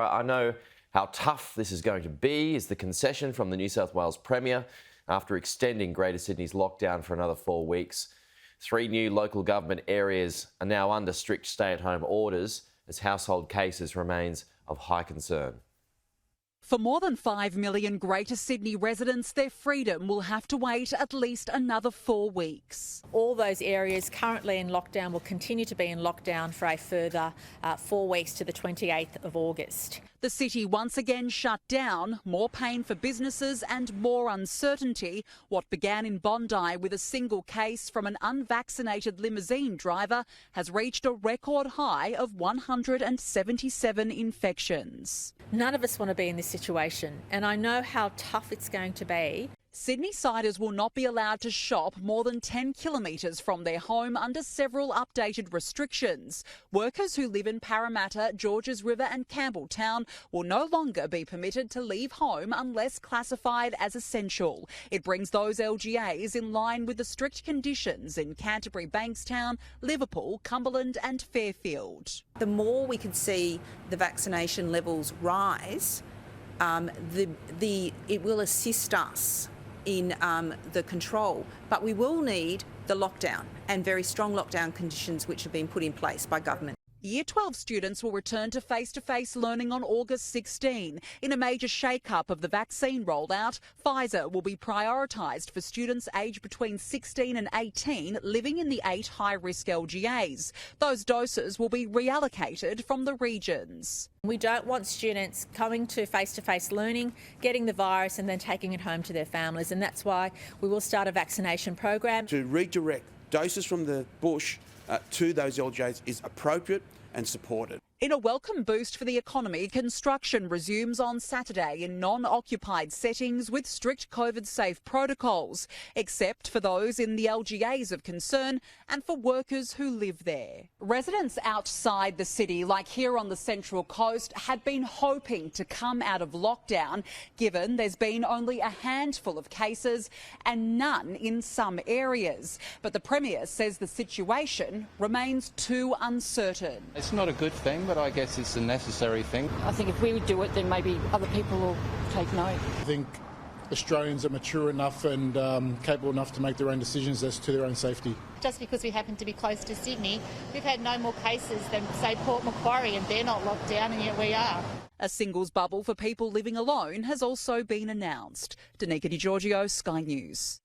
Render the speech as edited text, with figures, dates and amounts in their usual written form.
I know how tough this is going to be, is the concession from the New South Wales Premier after extending Greater Sydney's lockdown for another 4 weeks. 3 new local government areas are now under strict stay-at-home orders as household cases remains of high concern. For more than 5 million Greater Sydney residents, their freedom will have to wait at least another 4 weeks. All those areas currently in lockdown will continue to be in lockdown for a further 4 weeks to the 28th of August. The city once again shut down, more pain for businesses and more uncertainty. What began in Bondi with a single case from an unvaccinated limousine driver has reached a record high of 177 infections. None of us want to be in this situation, and I know how tough it's going to be. Sydney-siders will not be allowed to shop more than 10 kilometres from their home under several updated restrictions. Workers who live in Parramatta, Georges River and Campbelltown will no longer be permitted to leave home unless classified as essential. It brings those LGAs in line with the strict conditions in Canterbury, Bankstown, Liverpool, Cumberland and Fairfield. The more we can see the vaccination levels rise, it will assist us in the control, but we will need the lockdown and very strong lockdown conditions which have been put in place by government. Year 12 students will return to face-to-face learning on August 16. In a major shake-up of the vaccine rollout, Pfizer will be prioritised for students aged between 16 and 18 living in the 8 high-risk LGAs. Those doses will be reallocated from the regions. We don't want students coming to face-to-face learning, getting the virus and then taking it home to their families, and that's why we will start a vaccination program. To redirect doses from the bush to those LGAs is appropriate and supported. In a welcome boost for the economy, construction resumes on Saturday in non-occupied settings with strict COVID-safe protocols, except for those in the LGAs of concern and for workers who live there. Residents outside the city, like here on the Central Coast, had been hoping to come out of lockdown, given there's been only a handful of cases and none in some areas. But the Premier says the situation remains too uncertain. It's not a good thing, but I guess it's a necessary thing. I think if we would do it, then maybe other people will take note. I think Australians are mature enough and capable enough to make their own decisions as to their own safety. Just because we happen to be close to Sydney, we've had no more cases than, say, Port Macquarie, and they're not locked down, and yet we are. A singles bubble for people living alone has also been announced. Danica Di Giorgio, Sky News.